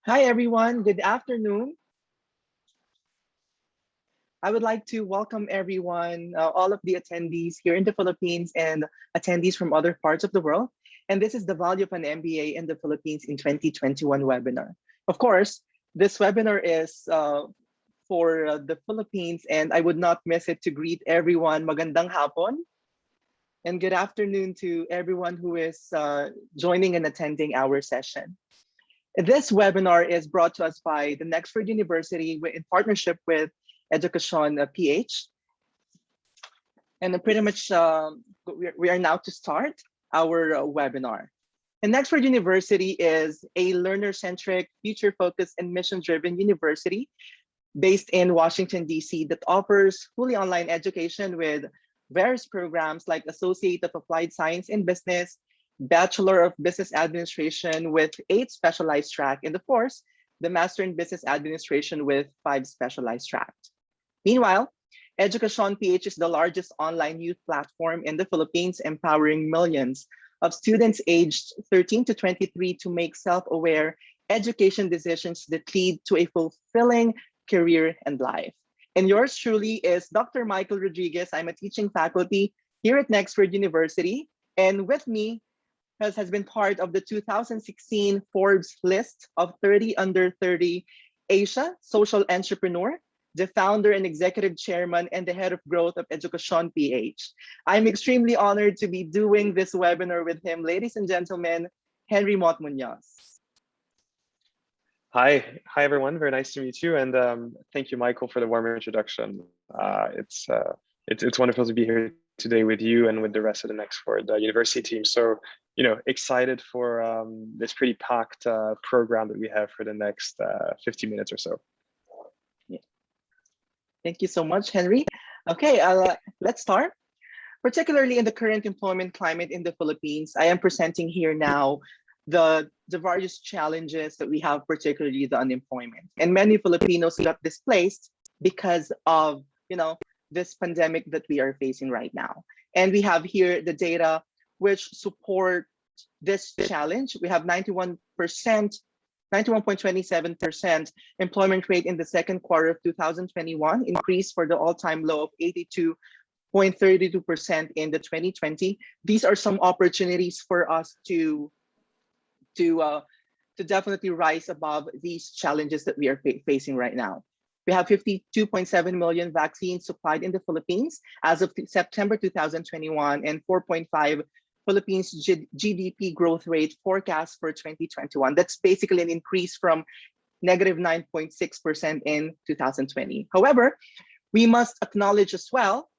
Hi, everyone. Good afternoon. I would like to welcome everyone, all of the attendees here in the Philippines and attendees from other parts of the world. And this is the Value of an MBA in the Philippines in 2021 webinar. Of course, this webinar is for the Philippines, and I would not miss it to greet everyone. Magandang hapon. And good afternoon to everyone who is joining and attending our session. This webinar is brought to us by the Nexford University in partnership with Edukasyon PH. And pretty much we are now to start our webinar. And Nexford University is a learner-centric, future-focused, and mission-driven university based in Washington, D.C. that offers fully online education with various programs like Associate of Applied Science in Business, Bachelor of Business Administration with 8 specialized tracks, and of course, the Master in Business Administration with 5 specialized tracks. Meanwhile, Edukasyon PH is the largest online youth platform in the Philippines, empowering millions of students aged 13 to 23 to make self-aware education decisions that lead to a fulfilling career and life. And yours truly is Dr. Michael Rodriguez. I'm a teaching faculty here at Nexford University. And with me has been part of the 2016 Forbes list of 30 under 30 Asia social entrepreneur, the founder and executive chairman, and the head of growth of Edukasyon PH. I'm extremely honored to be doing this webinar with him. Ladies and gentlemen, Henry Motte-Muñoz. Hi everyone. Very nice to meet you, and thank you, Michael, for the warm introduction. It's wonderful to be here today with you and with the rest of the Nexford University team. So, excited for this pretty packed program that we have for the next 50 minutes or so. Yeah. Thank you so much, Henry. Okay, let's start. Particularly in the current employment climate in the Philippines, I am presenting here now the various challenges that we have, particularly the unemployment. And many Filipinos got displaced because of, this pandemic that we are facing right now. And we have here the data which support this challenge. We have 91.27% employment rate in the second quarter of 2021, increased for the all-time low of 82.32% in the 2020. These are some opportunities for us to definitely rise above these challenges that we are facing right now. We have 52.7 million vaccines supplied in the Philippines as of September 2021, and 4.5 Philippines GDP growth rate forecast for 2021. That's basically an increase from negative 9.6% in 2020. However, we must acknowledge as well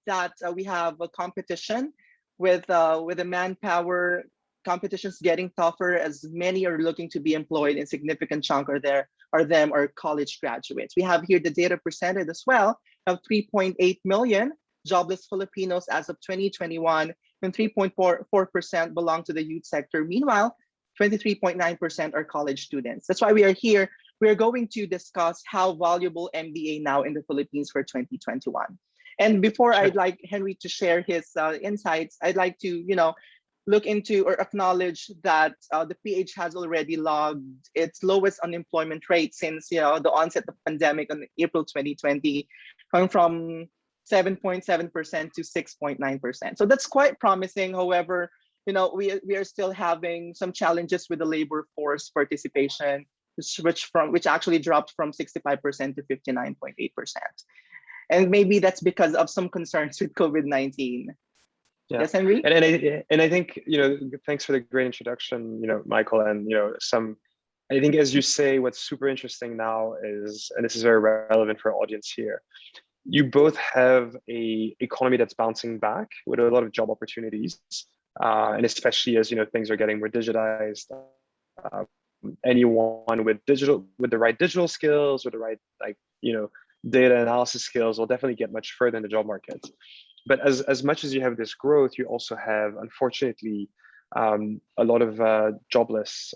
that we have a competition with the manpower. Competition's getting tougher as many are looking to be employed, and significant chunk are college graduates. We have here the data presented as well of 3.8 million jobless Filipinos as of 2021, and 3.44% belong to the youth sector. Meanwhile, 23.9% are college students. That's why we are here. We are going to discuss how valuable MBA now in the Philippines for 2021. And before I'd like Henry to share his insights, I'd like to, look into or acknowledge that the PH has already logged its lowest unemployment rate since the onset of the pandemic in April 2020, coming from 7.7% to 6.9%. So that's quite promising. However, we are still having some challenges with the labor force participation, which actually dropped from 65% to 59.8%. And maybe that's because of some concerns with COVID-19. Yeah. Yes, Henry? And I think, thanks for the great introduction, Michael, and, I think, as you say, what's super interesting now is, and this is very relevant for our audience here, you both have a economy that's bouncing back with a lot of job opportunities, and especially as, things are getting more digitized, anyone with the right digital skills, with the right, data analysis skills will definitely get much further in the job market. But as much as you have this growth, you also have, unfortunately, a lot of jobless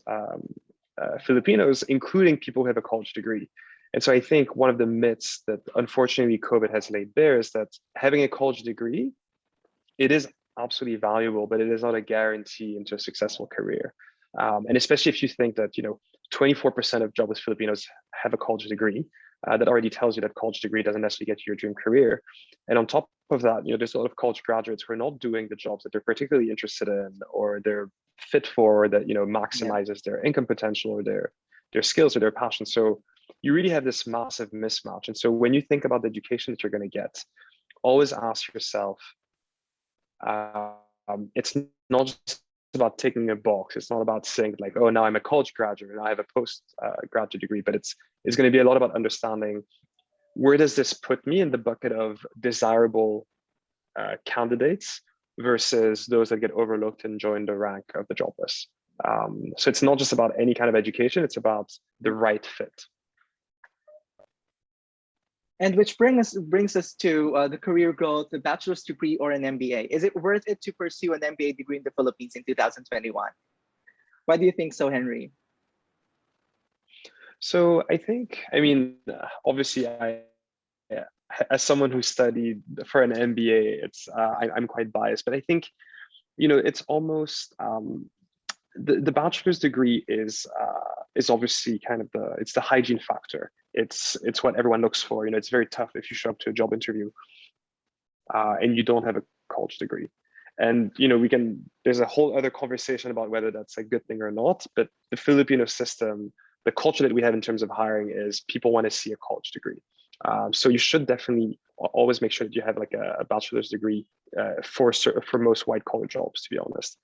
Filipinos, including people who have a college degree. And so I think one of the myths that unfortunately COVID has laid bare is that having a college degree, it is absolutely valuable, but it is not a guarantee into a successful career. And especially if you think that, 24% of jobless Filipinos have a college degree. That already tells you that college degree doesn't necessarily get you your dream career. And on top of that, there's a lot of college graduates who are not doing the jobs that they're particularly interested in, or they're fit for, that maximizes their income potential, or their skills or their passion. So you really have this massive mismatch. And so when you think about the education that you're going to get, always ask yourself, it's not just about ticking a box. It's not about saying like, oh, now I'm a college graduate and I have a post-graduate degree, but it's going to be a lot about understanding, where does this put me in the bucket of desirable candidates versus those that get overlooked and join the rank of the jobless. So it's not just about any kind of education, it's about the right fit. And which brings us to the career growth, the bachelor's degree or an MBA. Is it worth it to pursue an MBA degree in the Philippines in 2021? Why do you think so, Henry? So I think, obviously, as someone who studied for an MBA, I'm quite biased, but I think, it's almost the bachelor's degree is obviously kind of it's the hygiene factor. It's what everyone looks for. It's very tough if you show up to a job interview and you don't have a college degree. And there's a whole other conversation about whether that's a good thing or not. But the Filipino system, the culture that we have in terms of hiring is people want to see a college degree. So you should definitely always make sure that you have like a bachelor's degree for most white collar jobs, to be honest.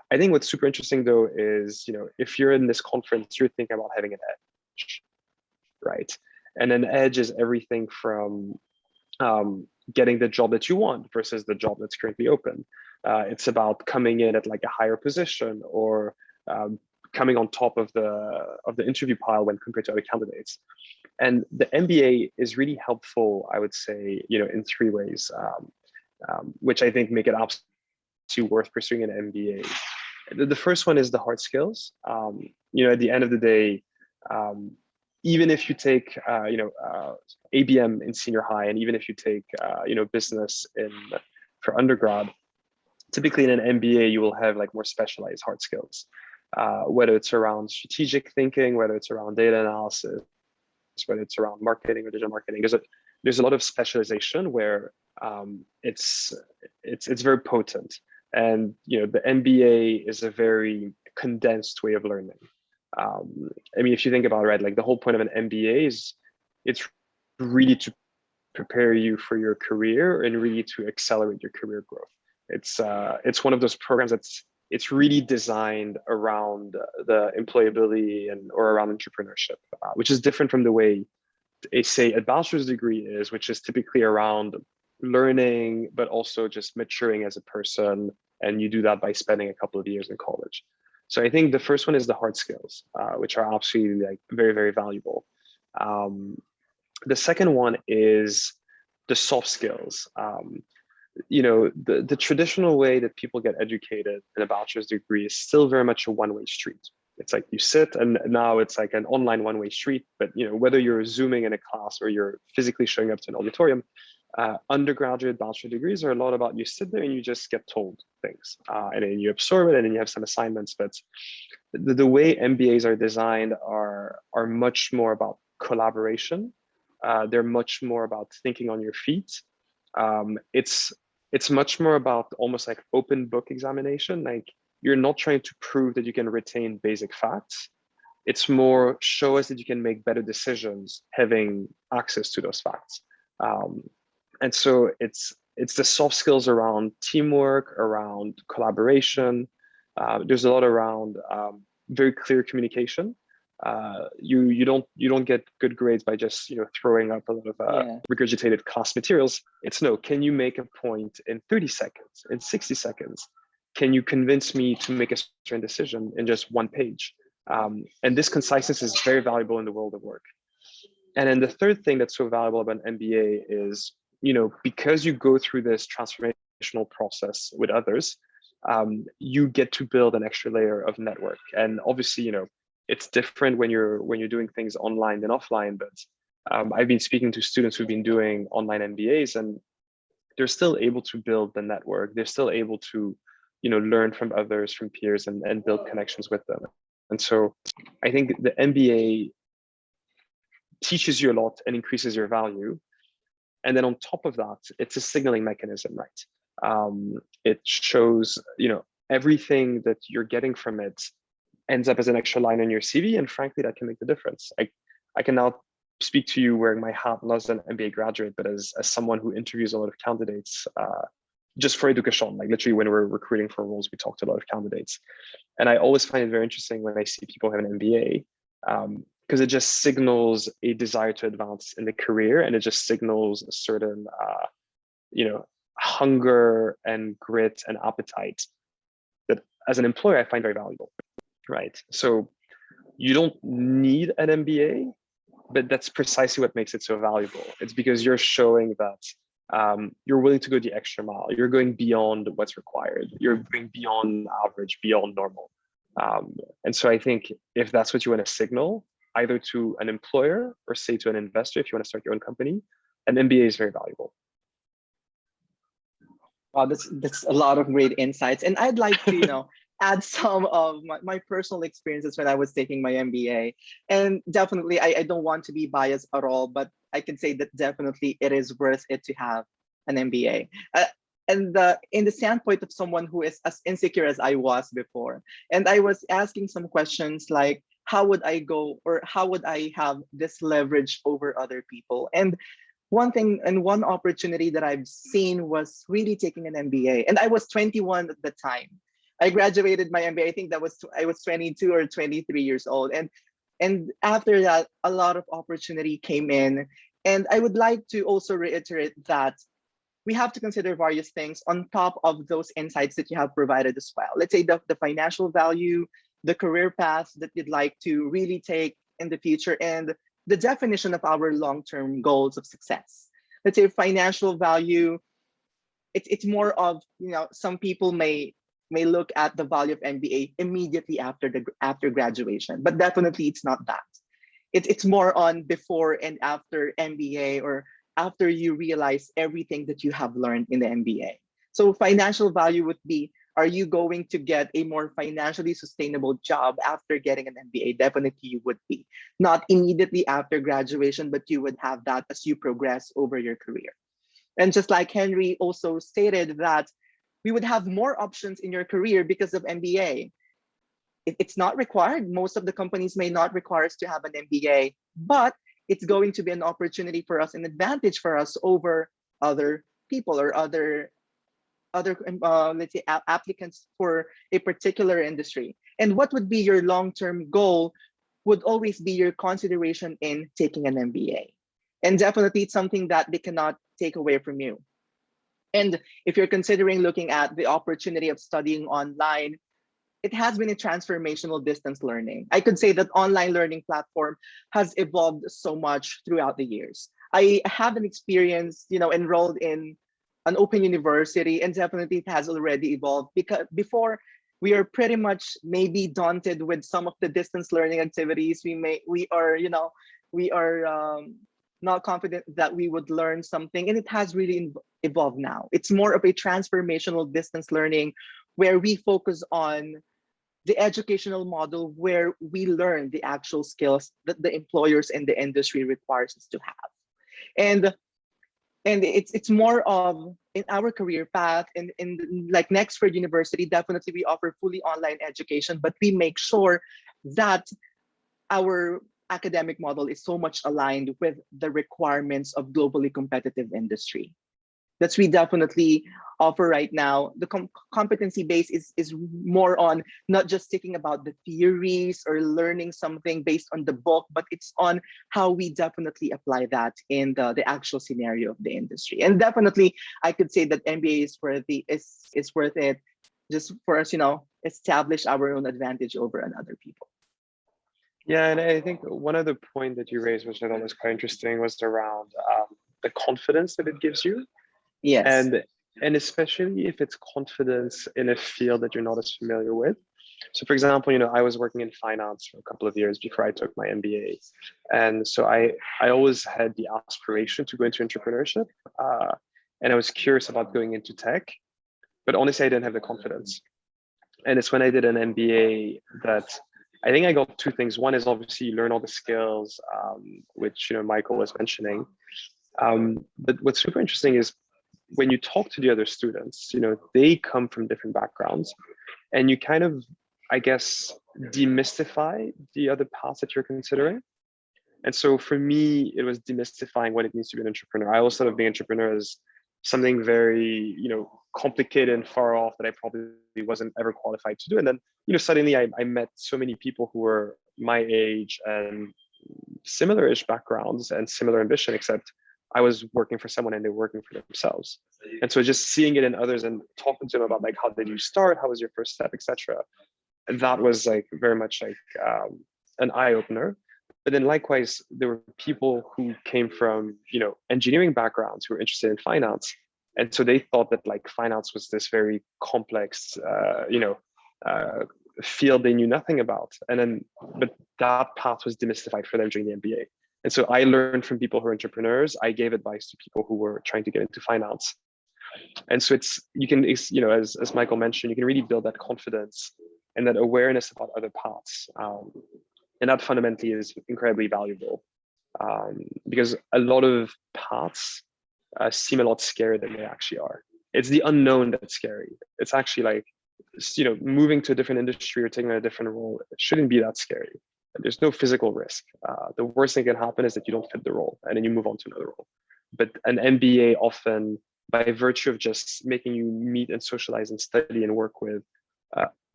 I think what's super interesting though is, if you're in this conference, you're thinking about having an edge, right? And an edge is everything from getting the job that you want versus the job that's currently open. It's about coming in at like a higher position, or coming on top of the interview pile when compared to other candidates. And the MBA is really helpful, I would say, in three ways, which I think make it absolutely worth pursuing an MBA. The first one is the hard skills. At the end of the day, even if you take, ABM in senior high, and even if you take, business for undergrad, typically in an MBA, you will have like more specialized hard skills, whether it's around strategic thinking, whether it's around data analysis, whether it's around marketing or digital marketing. There's a lot of specialization where it's very potent. And the MBA is a very condensed way of learning. If you think about it, right, like the whole point of an MBA is it's really to prepare you for your career and really to accelerate your career growth. It's one of those programs it's really designed around the employability or around entrepreneurship, which is different from the way a bachelor's degree is, which is typically around learning, but also just maturing as a person. And you do that by spending a couple of years in college. So I think the first one is the hard skills, which are absolutely like very, very valuable. The second one is the soft skills. The traditional way that people get educated in a bachelor's degree is still very much a one-way street. It's like you sit, and now it's like an online one-way street. But whether you're Zooming in a class or you're physically showing up to an auditorium, undergraduate bachelor degrees are a lot about you sit there and you just get told things, and then you absorb it, and then you have some assignments. But the way MBAs are designed are much more about collaboration. They're much more about thinking on your feet. It's much more about almost like open book examination. Like, you're not trying to prove that you can retain basic facts. It's more show us that you can make better decisions having access to those facts. And so it's the soft skills around teamwork, around collaboration. There's a lot around very clear communication. You don't get good grades by just throwing up a lot of regurgitated class materials. It's no, can you make a point in 30 seconds, in 60 seconds? Can you convince me to make a certain decision in just one page? And this conciseness is very valuable in the world of work. And then the third thing that's so valuable about an MBA is, because you go through this transformational process with others, you get to build an extra layer of network. And obviously, it's different when you're doing things online than offline. But I've been speaking to students who've been doing online MBAs, and they're still able to build the network. They're still able to, learn from others, from peers, and build connections with them. And so I think the MBA teaches you a lot and increases your value. And then on top of that, it's a signaling mechanism, right? It shows, everything that you're getting from it ends up as an extra line on your CV. And frankly, that can make the difference. I can now speak to you wearing my hat, not as an MBA graduate, but as someone who interviews a lot of candidates just for Edukasyon. Like literally when we're recruiting for roles, we talk to a lot of candidates. And I always find it very interesting when I see people have an MBA, because it just signals a desire to advance in the career, and it just signals a certain, hunger and grit and appetite that as an employer, I find very valuable, right? So you don't need an MBA, but that's precisely what makes it so valuable. It's because you're showing that you're willing to go the extra mile. You're going beyond what's required. You're going beyond average, beyond normal. And so I think if that's what you want to signal, either to an employer or say to an investor, if you want to start your own company, an MBA is very valuable. Wow, that's a lot of great insights. And I'd like to, add some of my personal experiences when I was taking my MBA. And definitely, I don't want to be biased at all, but I can say that definitely it is worth it to have an MBA. And in the standpoint of someone who is as insecure as I was before, and I was asking some questions like, how would I go, or how would I have this leverage over other people? And one thing and one opportunity that I've seen was really taking an MBA. And I was 21 at the time. I graduated my MBA, I think I was 22 or 23 years old. And after that, a lot of opportunity came in. And I would like to also reiterate that we have to consider various things on top of those insights that you have provided as well. Let's say the financial value, the career path that you'd like to really take in the future, and the definition of our long-term goals of success. Let's say financial value, it's more of, some people may look at the value of MBA immediately after graduation, but definitely it's not that. It's more on before and after MBA, or after you realize everything that you have learned in the MBA. So financial value would be, are you going to get a more financially sustainable job after getting an MBA? Definitely you would be. Not immediately after graduation, but you would have that as you progress over your career. And just like Henry also stated that we would have more options in your career because of MBA. It's not required. Most of the companies may not require us to have an MBA, but it's going to be an opportunity for us, an advantage for us over other people or other let's say applicants for a particular industry. And what would be your long-term goal would always be your consideration in taking an MBA. And definitely it's something that they cannot take away from you. And if you're considering looking at the opportunity of studying online, it has been a transformational distance learning. I could say that online learning platform has evolved so much throughout the years. I have an experience, enrolled in an open university, and definitely it has already evolved, because before we are pretty much maybe daunted with some of the distance learning activities. We are not confident that we would learn something, and it has really evolved now. It's more of a transformational distance learning where we focus on the educational model where we learn the actual skills that the employers and the industry requires us to have. And it's more of in our career path, in like Nexford University, definitely we offer fully online education, but we make sure that our academic model is so much aligned with the requirements of globally competitive industry. That's we definitely offer right now. The competency base is more on not just thinking about the theories or learning something based on the book, but it's on how we definitely apply that in the actual scenario of the industry. And definitely, I could say that MBA is worth it, just for us, establish our own advantage over other people. Yeah, and I think one other point that you raised, which I thought was quite interesting, was around the confidence that it gives you. Yes. And especially if it's confidence in a field that you're not as familiar with. So for example, I was working in finance for a couple of years before I took my MBA. And so I always had the aspiration to go into entrepreneurship. And I was curious about going into tech, but honestly, I didn't have the confidence. And it's when I did an MBA that I think I got two things. One is obviously you learn all the skills, which Michael was mentioning. But what's super interesting is when you talk to the other students, they come from different backgrounds, and you kind of, I guess, demystify the other paths that you're considering. And so for me, it was demystifying what it means to be an entrepreneur. I always thought of being an entrepreneur as something very, complicated and far off that I probably wasn't ever qualified to do. And then, suddenly I met so many people who were my age and similar-ish backgrounds and similar ambition, except I was working for someone and they were working for themselves. And so just seeing it in others and talking to them about like, how did you start? How was your first step, etc. And that was like very much like an eye opener. But then likewise, there were people who came from, engineering backgrounds who were interested in finance. And so they thought that like finance was this very complex, field they knew nothing about. But that path was demystified for them during the MBA. And so I learned from people who are entrepreneurs. I gave advice to people who were trying to get into finance. And so as Michael mentioned, you can really build that confidence and that awareness about other paths. And that fundamentally is incredibly valuable, because a lot of paths seem a lot scarier than they actually are. It's the unknown that's scary. It's actually like, moving to a different industry or taking on a different role. It shouldn't be that scary. There's no physical risk. The worst thing that can happen is that you don't fit the role and then you move on to another role. But an MBA often, by virtue of just making you meet and socialize and study and work with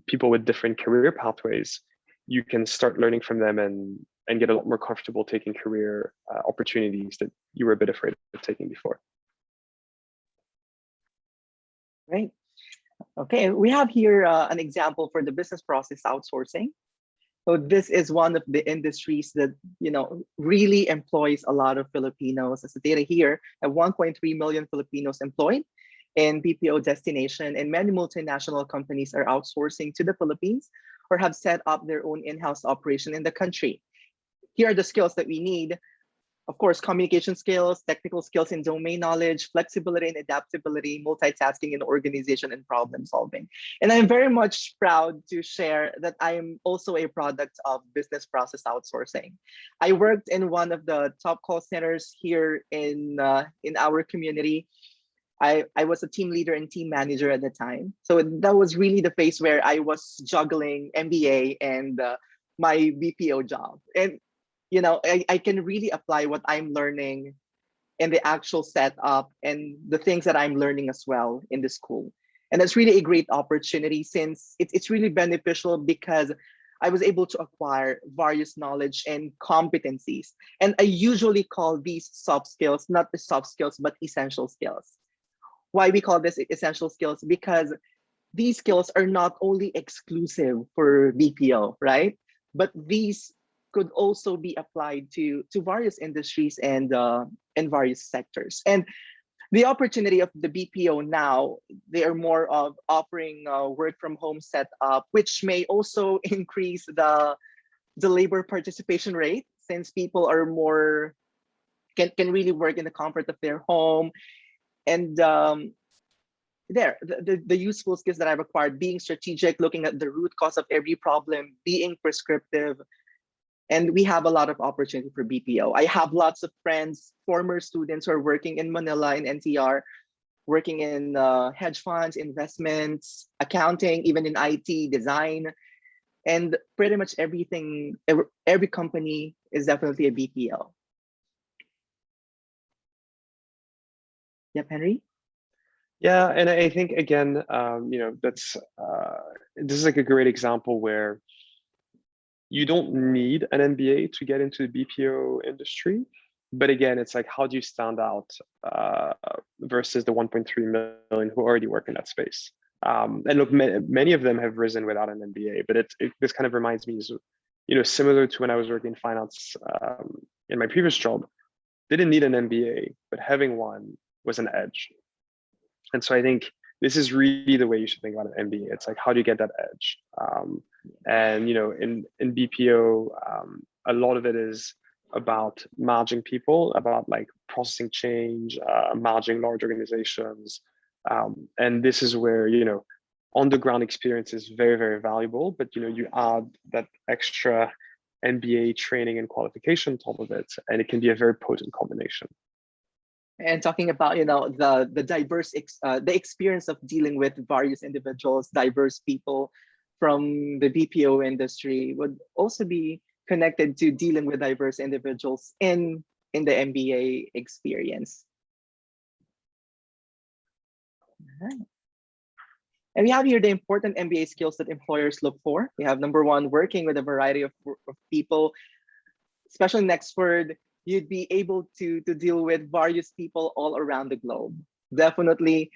people with different career pathways, you can start learning from them and get a lot more comfortable taking career opportunities that you were a bit afraid of taking before. Right. Okay, we have here an example for the business process outsourcing. So this is one of the industries that really employs a lot of Filipinos. As the data here, at 1.3 million Filipinos employed in BPO destination, and many multinational companies are outsourcing to the Philippines or have set up their own in-house operation in the country. Here are the skills that we need. Of course, communication skills, technical skills and domain knowledge, flexibility and adaptability, multitasking and organization and problem solving. And I'm very much proud to share that I am also a product of business process outsourcing. I worked in one of the top call centers here in our community. I was a team leader and team manager at the time. So that was really the phase where I was juggling MBA and my BPO job. And I can really apply what I'm learning in the actual setup and the things that I'm learning as well in the school. And that's really a great opportunity, since it's really beneficial because I was able to acquire various knowledge and competencies. And I usually call these soft skills, not the soft skills, but essential skills. Why we call this essential skills? Because these skills are not only exclusive for BPO, right? But these could also be applied to various industries and various sectors. And the opportunity of the BPO now, they are more of offering work from home setup, which may also increase the labor participation rate, since people are more can really work in the comfort of their home. And the useful skills that I've acquired: being strategic, looking at the root cause of every problem, being prescriptive. And we have a lot of opportunity for BPO. I have lots of friends, former students who are working in Manila, in NCR, working in hedge funds, investments, accounting, even in IT, design, and pretty much everything. Every company is definitely a BPO. Yep, Henry? Yeah, and I think again, that's this is like a great example where you don't need an MBA to get into the BPO industry. But again, it's like, how do you stand out versus the 1.3 million who already work in that space? And look, many of them have risen without an MBA, but this kind of reminds me, similar to when I was working in finance in my previous job, they didn't need an MBA, but having one was an edge. And so I think this is really the way you should think about an MBA. It's like, how do you get that edge? And in BPO, a lot of it is about managing people, about like processing change, managing large organizations. And this is where, on the ground experience is very, very valuable, but you add that extra MBA training and qualification on top of it, and it can be a very potent combination. And talking about the diverse the experience of dealing with various individuals, diverse people from the BPO industry would also be connected to dealing with diverse individuals in the MBA experience. Right. And we have here the important MBA skills that employers look for. We have number one, working with a variety of people, especially Nexford. You'd be able to deal with various people all around the globe. Definitely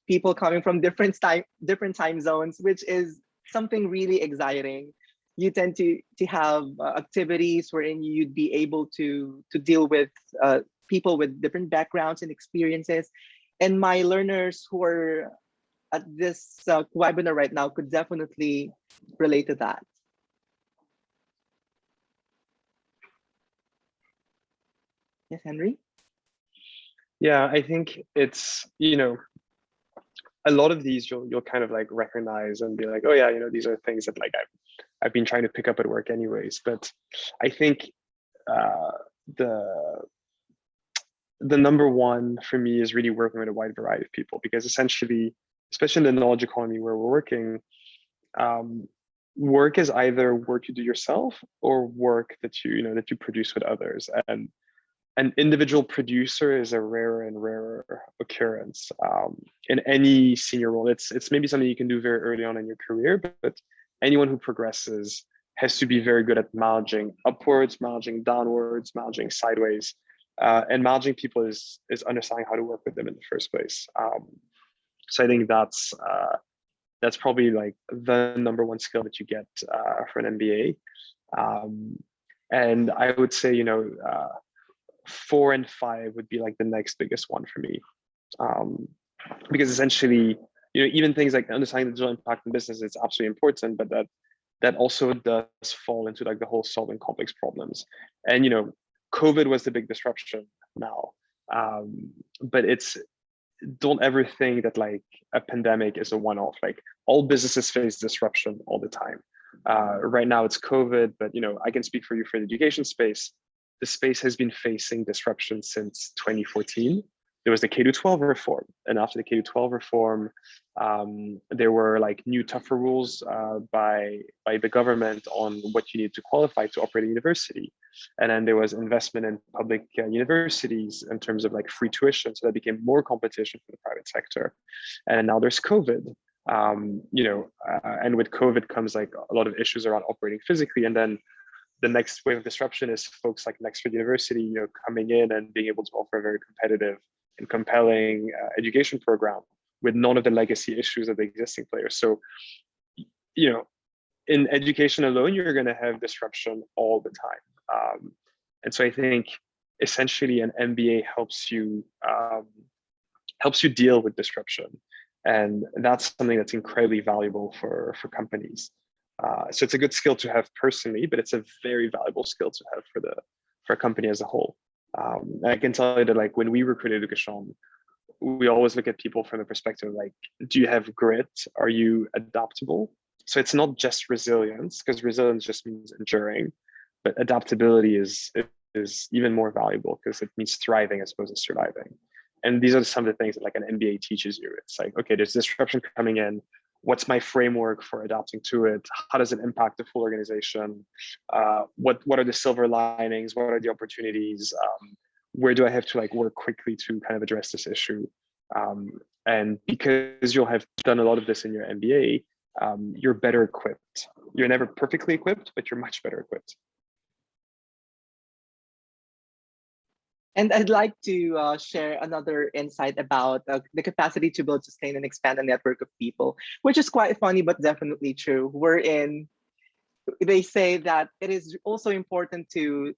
people coming from different time zones, which is something really exciting. You tend to have activities wherein you'd be able to deal with people with different backgrounds and experiences. And my learners who are at this webinar right now could definitely relate to that. Yes, Henry? Yeah, I think it's, a lot of these you'll kind of like recognize and be like, oh yeah, these are things that like I've been trying to pick up at work anyways. But I think the number one for me is really working with a wide variety of people, because essentially, especially in the knowledge economy where we're working, work is either work you do yourself or work that you produce with others. And an individual producer is a rarer and rarer occurrence in any senior role. It's maybe something you can do very early on in your career, but anyone who progresses has to be very good at managing upwards, managing downwards, managing sideways, and managing people is understanding how to work with them in the first place. So I think that's probably like the number one skill that you get for an MBA. And I would say, 4 and 5 would be like the next biggest one for me, because essentially, even things like understanding the digital impact in business is absolutely important, but that also does fall into like the whole solving complex problems. And COVID was the big disruption now, but don't ever think that like a pandemic is a one-off. Like all businesses face disruption all the time. Right now it's COVID, but I can speak for you for the education space. The space has been facing disruption since 2014. There was the K-12 reform, and after the K-12 reform, there were like new tougher rules by the government on what you need to qualify to operate a university. And then there was investment in public universities in terms of like free tuition, so that became more competition for the private sector. And now there's COVID, and with COVID comes like a lot of issues around operating physically. And then the next wave of disruption is folks like Nexford University, coming in and being able to offer a very competitive and compelling education program with none of the legacy issues of the existing players. So, in education alone, you're going to have disruption all the time. And so I think essentially an MBA helps you deal with disruption. And that's something that's incredibly valuable for companies. So it's a good skill to have personally, but it's a very valuable skill to have for a company as a whole. And I can tell you that like when we recruit Edukasyon, we always look at people from the perspective like, do you have grit? Are you adaptable? So it's not just resilience, because resilience just means enduring, but adaptability is even more valuable because it means thriving as opposed to surviving. And these are some of the things that like an MBA teaches you. It's like, okay, there's disruption coming in. What's my framework for adapting to it? How does it impact the full organization? What are the silver linings? What are the opportunities? Where do I have to like work quickly to kind of address this issue? And because you'll have done a lot of this in your MBA, you're better equipped. You're never perfectly equipped, but you're much better equipped. And I'd like to share another insight about the capacity to build, sustain, and expand a network of people, which is quite funny, but definitely true. They say that it is also important to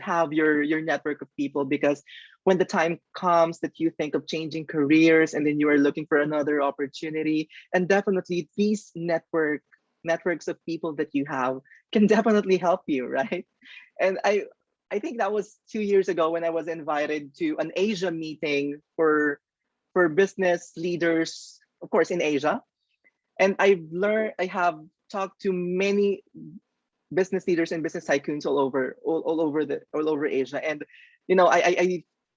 have your network of people, because when the time comes that you think of changing careers and then you are looking for another opportunity, and definitely these networks of people that you have can definitely help you, right? And I think that was 2 years ago when I was invited to an Asia meeting for business leaders, of course, in Asia. And I have talked to many business leaders and business tycoons all over Asia. And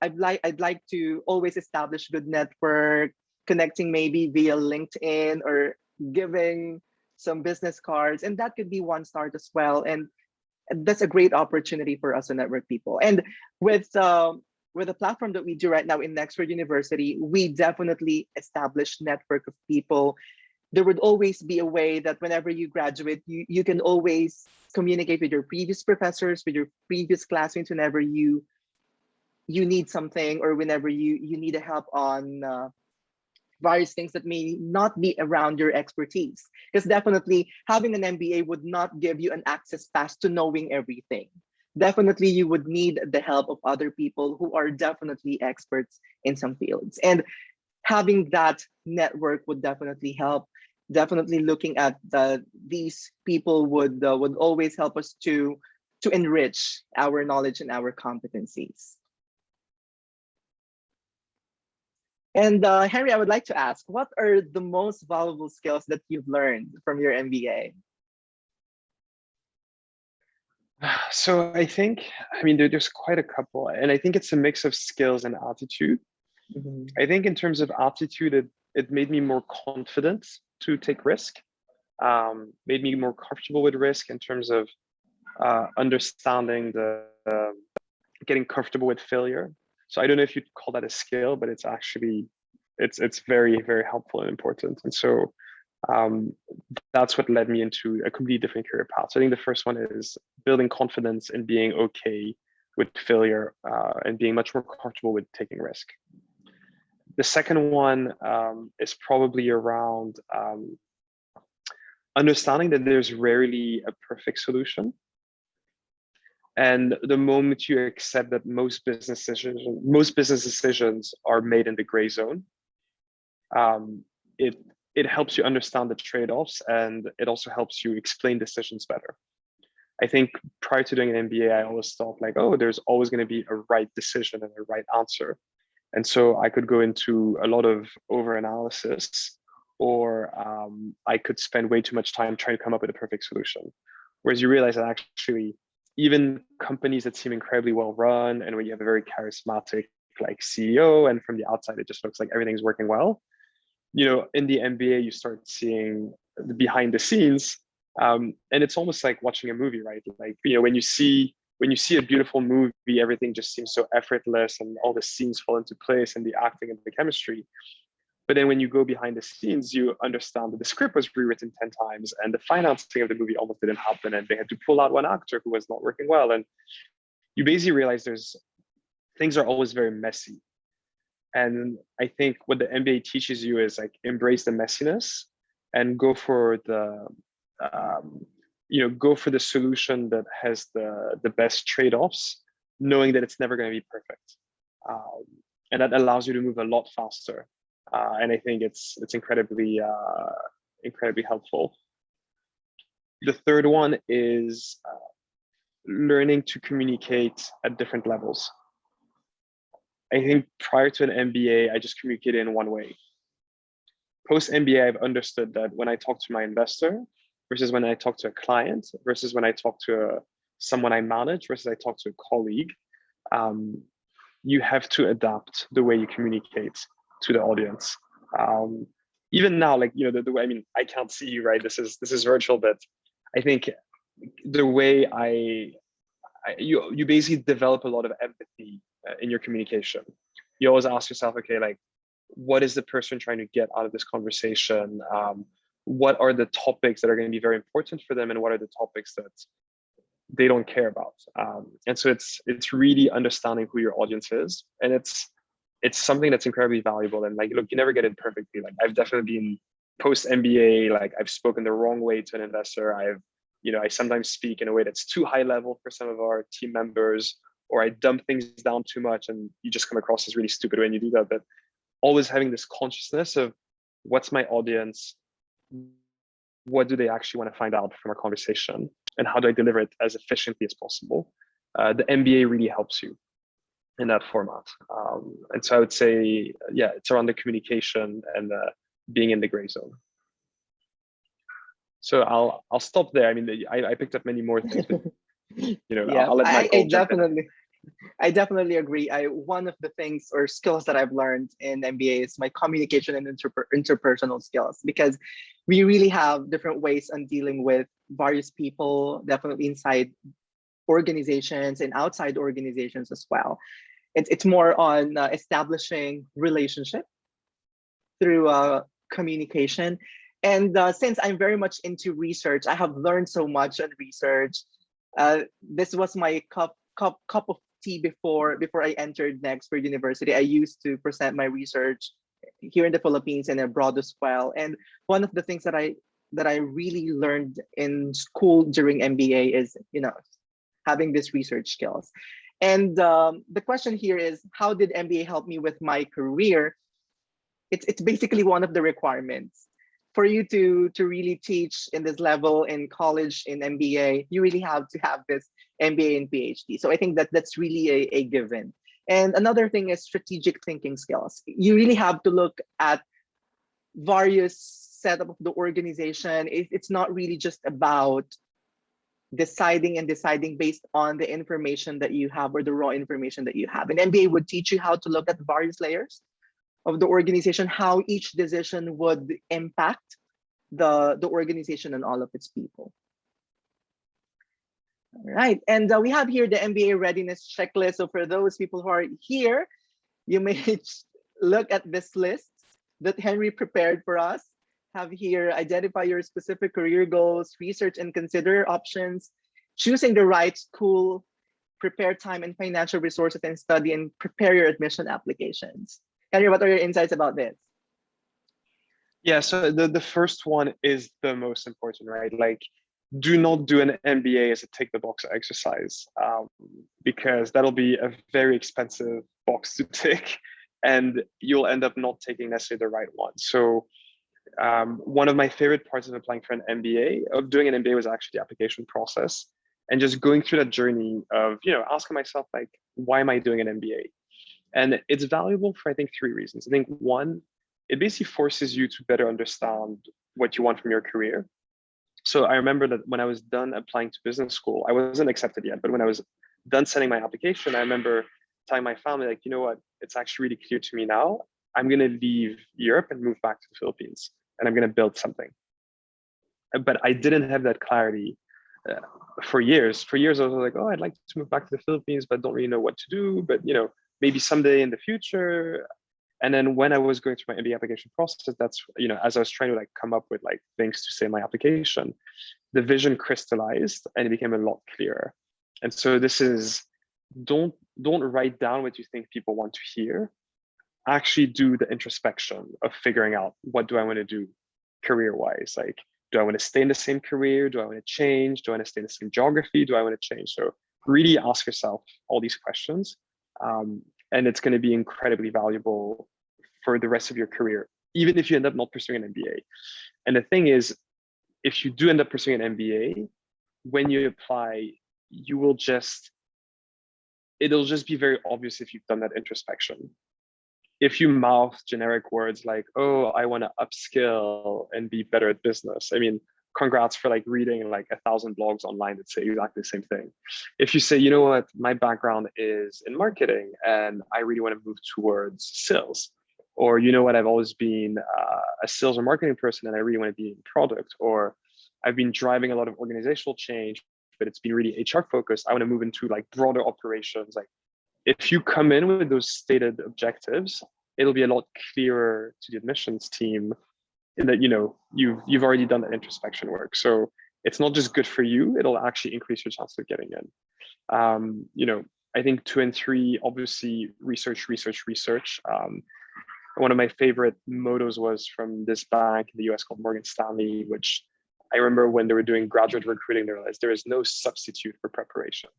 I'd like to always establish good network, connecting maybe via LinkedIn or giving some business cards, and that could be one start as well. And that's a great opportunity for us to network people. And with the platform that we do right now in Nexford University, we definitely establish network of people. There would always be a way that whenever you graduate, you can always communicate with your previous professors, with your previous classmates whenever you need something, or whenever you need a help on various things that may not be around your expertise. Because definitely having an MBA would not give you an access pass to knowing everything. Definitely you would need the help of other people who are definitely experts in some fields. And having that network would definitely help. Definitely looking at these people would always help us to enrich our knowledge and our competencies. And Henry, I would like to ask, what are the most valuable skills that you've learned from your MBA? So I think, I mean, there's quite a couple, and I think it's a mix of skills and attitude. Mhm. I think in terms of attitude, it made me more confident to take risk, made me more comfortable with risk in terms of understanding getting comfortable with failure. So I don't know if you'd call that a skill, but it's actually, it's very, very helpful and important. And so that's what led me into a completely different career path. So I think the first one is building confidence and being okay with failure and being much more comfortable with taking risk. The second one is probably around understanding that there's rarely a perfect solution. And the moment you accept that most business decisions are made in the gray zone, it helps you understand the trade-offs, and it also helps you explain decisions better. I think prior to doing an MBA, I always thought like, oh, there's always going to be a right decision and a right answer. And so I could go into a lot of over-analysis, or I could spend way too much time trying to come up with a perfect solution. Whereas you realize that actually, even companies that seem incredibly well run, and when you have a very charismatic like CEO, and from the outside it just looks like everything's working well, in the MBA you start seeing the behind the scenes, and it's almost like watching a movie, right? Like when you see a beautiful movie, everything just seems so effortless, and all the scenes fall into place, and the acting and the chemistry. But then when you go behind the scenes, you understand that the script was rewritten 10 times, and the financing of the movie almost didn't happen, and they had to pull out one actor who was not working well. And you basically realize things are always very messy. And I think what the MBA teaches you is like embrace the messiness and go for the solution that has the best trade-offs, knowing that it's never going to be perfect. And that allows you to move a lot faster. And I think it's incredibly helpful. The third one is learning to communicate at different levels. I think prior to an MBA, I just communicated in one way. Post MBA, I've understood that when I talk to my investor versus when I talk to a client versus when I talk to someone I manage versus I talk to a colleague, you have to adapt the way you communicate to the audience. Even now, like the way, I mean, I can't see you, right? This is virtual, but I think the way you basically develop a lot of empathy in your communication. You always ask yourself, okay, like, what is the person trying to get out of this conversation? What are the topics that are going to be very important for them, and what are the topics that they don't care about? And so it's really understanding who your audience is, and it's something that's incredibly valuable. And like, look, you never get it perfectly. Like, I've definitely been post MBA, like I've spoken the wrong way to an investor. I sometimes speak in a way that's too high level for some of our team members, or I dump things down too much, and you just come across as really stupid when you do that. But always having this consciousness of what's my audience, what do they actually want to find out from a conversation, and how do I deliver it as efficiently as possible? The MBA really helps you in that format. And so I would say, yeah, it's around the communication and being in the gray zone. So I'll stop there. I mean, I picked up many more things, but Yeah, I'll let I Michael jump in. definitely agree. One of the things or skills that I've learned in MBA is my communication and interpersonal skills, because we really have different ways on dealing with various people, definitely inside organizations and outside organizations as well. It's more on establishing relationship through communication. And since I'm very much into research, I have learned so much on research. This was my cup of tea before I entered Nexford University. I used to present my research here in the Philippines and abroad as well. And one of the things that I really learned in school during MBA is having this research skills. And the question here is, how did MBA help me with my career? It's basically one of the requirements for you to really teach in this level in college in MBA. You really have to have this MBA and PhD. So I think that's really a given. And another thing is strategic thinking skills. You really have to look at various setup of the organization. It's not really just about deciding based on the information that you have or the raw information that you have. And MBA would teach you how to look at various layers of the organization, how each decision would impact the organization and all of its people. All right, and we have here the MBA Readiness Checklist. So for those people who are here, you may look at this list that Henry prepared for us. Have here, identify your specific career goals, research and consider options, choosing the right school, prepare time and financial resources and study, and prepare your admission applications. Henry, what are your insights about this? Yeah, so the first one is the most important, right? Like, do not do an MBA as a tick the box exercise, because that'll be a very expensive box to tick, and you'll end up not taking necessarily the right one. So one of my favorite parts of applying for an MBA, of doing an MBA, was actually the application process, and just going through that journey of asking myself, like, why am I doing an MBA? And it's valuable for, I think, three reasons. I think one, it basically forces you to better understand what you want from your career. So I remember that when I was done applying to business school, I wasn't accepted yet, but when I was done sending my application, I remember telling my family, like, you know what, it's actually really clear to me now. I'm going to leave Europe and move back to the Philippines, and I'm going to build something. But I didn't have that clarity for years. For years, I was like, oh, I'd like to move back to the Philippines, but don't really know what to do. But maybe someday in the future. And then when I was going through my MBA application process, that's as I was trying to like come up with like things to say in my application, the vision crystallized and it became a lot clearer. And so this is, don't write down what you think people want to hear. Actually do the introspection of figuring out, what do I want to do career-wise? Like, do I want to stay in the same career? Do I want to change? Do I want to stay in the same geography? Do I want to change? So really ask yourself all these questions. And it's going to be incredibly valuable for the rest of your career, even if you end up not pursuing an MBA. And the thing is, if you do end up pursuing an MBA, when you apply, it'll just be very obvious if you've done that introspection. If you mouth generic words like, oh, I want to upskill and be better at business, I mean, congrats for like reading like 1,000 blogs online that say exactly the same thing. If you say, you know what, my background is in marketing and I really want to move towards sales, or you know what, I've always been a sales or marketing person and I really want to be in product, or I've been driving a lot of organizational change, but it's been really HR focused, I want to move into like broader operations. Like, if you come in with those stated objectives, it'll be a lot clearer to the admissions team in that you've already done that introspection work. So it's not just good for you, it'll actually increase your chance of getting in. I think 2 and 3, obviously research. One of my favorite mottos was from this bank in the US called Morgan Stanley, which I remember when they were doing graduate recruiting, they realized there is no substitute for preparation.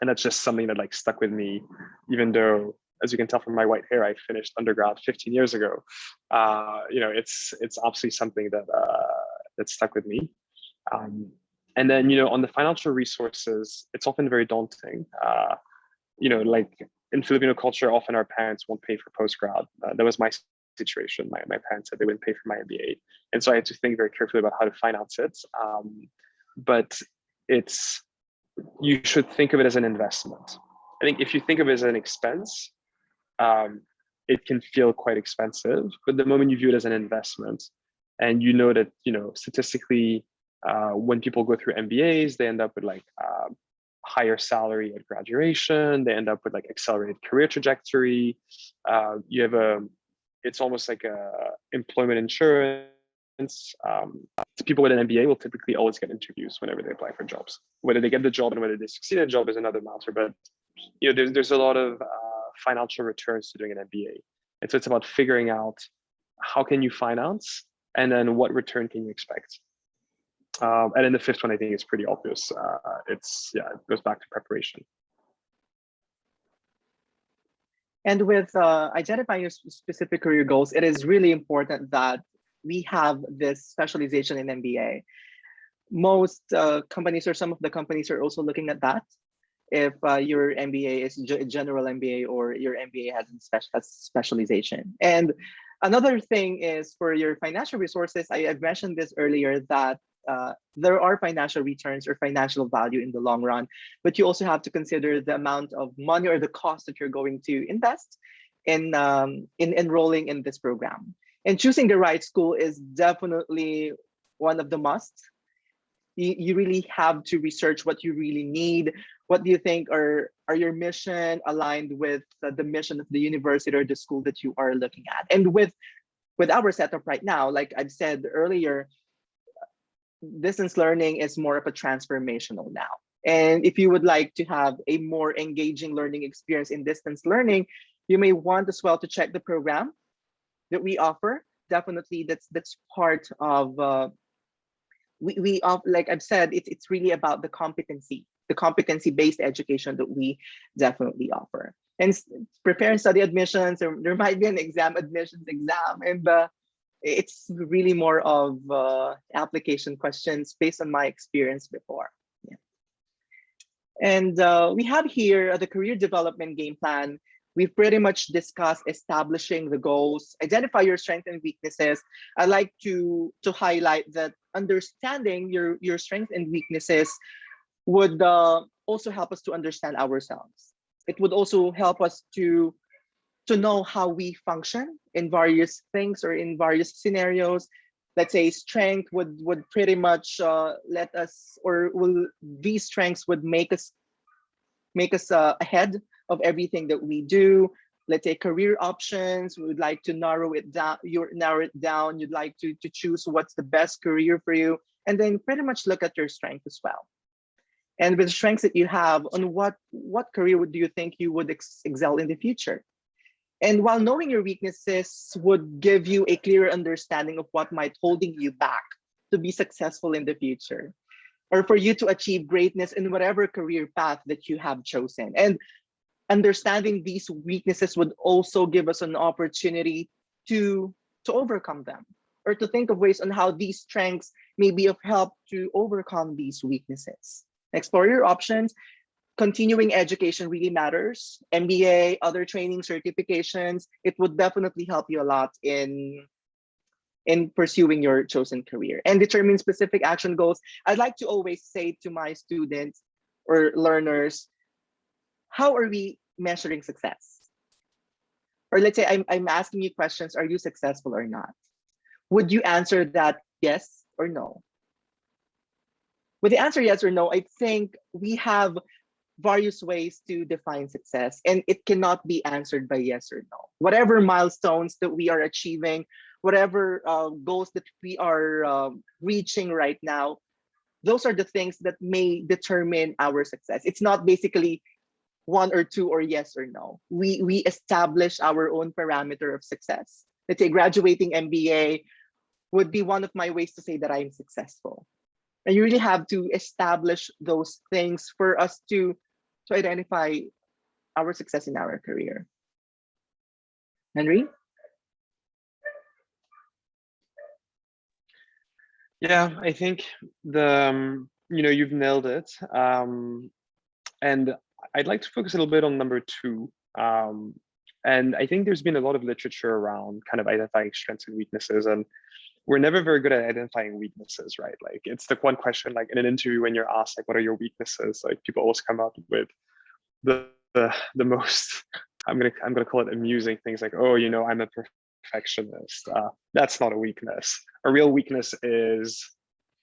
And that's just something that like stuck with me, even though, as you can tell from my white hair, I finished undergrad 15 years ago. It's absolutely something that stuck with me. And then, on the financial resources, it's often very daunting. Like in Filipino culture, often our parents won't pay for postgrad. That was my situation. My parents said they wouldn't pay for my MBA. And so I had to think very carefully about how to finance it. But you should think of it as an investment. I think if you think of it as an expense, it can feel quite expensive, but the moment you view it as an investment, and you know that, statistically, when people go through MBAs, they end up with like higher salary at graduation, they end up with like accelerated career trajectory. You have it's almost like a employment insurance. People with an MBA will typically always get interviews whenever they apply for jobs. Whether they get the job and whether they succeed in the job is another matter, but there's a lot of financial returns to doing an MBA. And so it's about figuring out how can you finance, and then what return can you expect. And then the fifth one, I think, is pretty obvious. It goes back to preparation. And with identifying your specific career goals, it is really important that we have this specialization in MBA. Most companies, or some of the companies, are also looking at that. If your MBA is general MBA, or your MBA has specialization. And another thing is, for your financial resources, I've mentioned this earlier, that there are financial returns or financial value in the long run, but you also have to consider the amount of money or the cost that you're going to invest in enrolling in this program. And choosing the right school is definitely one of the musts. You really have to research what you really need. What do you think are your mission aligned with the mission of the university or the school that you are looking at? And with our setup right now, like I've said earlier, distance learning is more of a transformational now. And if you would like to have a more engaging learning experience in distance learning, you may want as well to check the program that we offer. Definitely, that's part of like I've said, it's really about the competency-based education that we definitely offer. And prepare and study admissions, there might be an admissions exam, and it's really more of application questions based on my experience before. Yeah. And we have here the career development game plan. We've pretty much discussed establishing the goals, identify your strengths and weaknesses. I'd like to highlight that understanding your strengths and weaknesses would also help us to understand ourselves. It would also help us to know how we function in various things or in various scenarios. Let's say strength would pretty much let us, or these strengths would make us ahead of everything that we do. Let's say career options, we would like to narrow it down. You'd like to choose what's the best career for you, and then pretty much look at your strength as well. And with the strengths that you have, on what career do you think you would excel in the future? And while knowing your weaknesses would give you a clearer understanding of what might holding you back to be successful in the future, or for you to achieve greatness in whatever career path that you have chosen. And understanding these weaknesses would also give us an opportunity to overcome them, or to think of ways on how these strengths may be of help to overcome these weaknesses. Explore your options. Continuing education really matters. MBA, other training certifications, it would definitely help you a lot in pursuing your chosen career. And determine specific action goals. I'd like to always say to my students or learners, how are we measuring success? Or let's say I'm asking you questions, are you successful or not? Would you answer that yes or no? With the answer yes or no, I think we have various ways to define success, and it cannot be answered by yes or no. Whatever milestones that we are achieving, whatever goals that we are reaching right now, those are the things that may determine our success. It's not basically one or two or yes or no. We establish our own parameter of success. Let's say graduating MBA would be one of my ways to say that I'm successful. And you really have to establish those things for us to identify our success in our career. Henry? Yeah, I think you've nailed it. And I'd like to focus a little bit on number two. And I think there's been a lot of literature around kind of identifying strengths and weaknesses. And we're never very good at identifying weaknesses, right? Like it's the one question, like in an interview when you're asked, like, what are your weaknesses? Like people always come up with the most, I'm gonna call it amusing things like, oh, you know, I'm a perfectionist. That's not a weakness. A real weakness is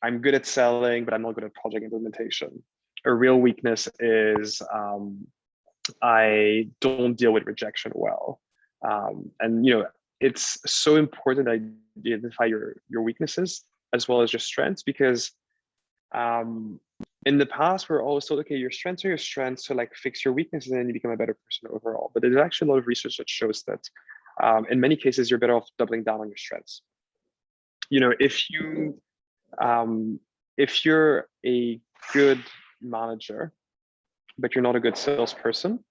I'm good at selling, but I'm not good at project implementation. A real weakness is I don't deal with rejection well. And you know, it's so important that you identify your weaknesses as well as your strengths, because in the past we're always told, okay, your strengths are your strengths, so like fix your weaknesses and then you become a better person overall. But there's actually a lot of research that shows that in many cases you're better off doubling down on your strengths. You know, if you're a good manager but you're not a good salesperson,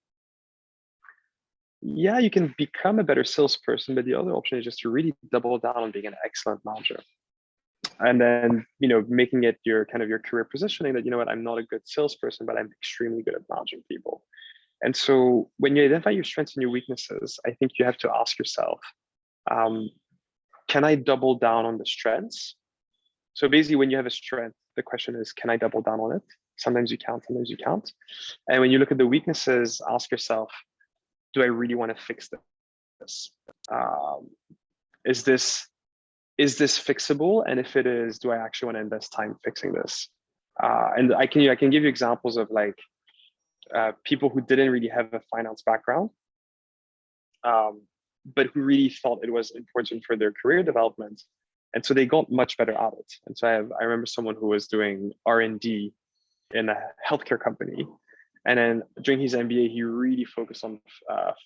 yeah, you can become a better salesperson, but the other option is just to really double down on being an excellent manager. And then, you know, making it your kind of your career positioning that, you know what, I'm not a good salesperson, but I'm extremely good at managing people. And so when you identify your strengths and your weaknesses, I think you have to ask yourself, can I double down on the strengths? So basically when you have a strength, the question is, can I double down on it? Sometimes you can't, sometimes you can't. And when you look at the weaknesses, ask yourself, do I really want to fix this? Is this fixable? And if it is, do I actually want to invest time fixing this? And I can give you examples of like people who didn't really have a finance background, but who really thought it was important for their career development, and so they got much better at it. And so I remember someone who was doing R&D in a healthcare company, and then during his MBA, he really focused on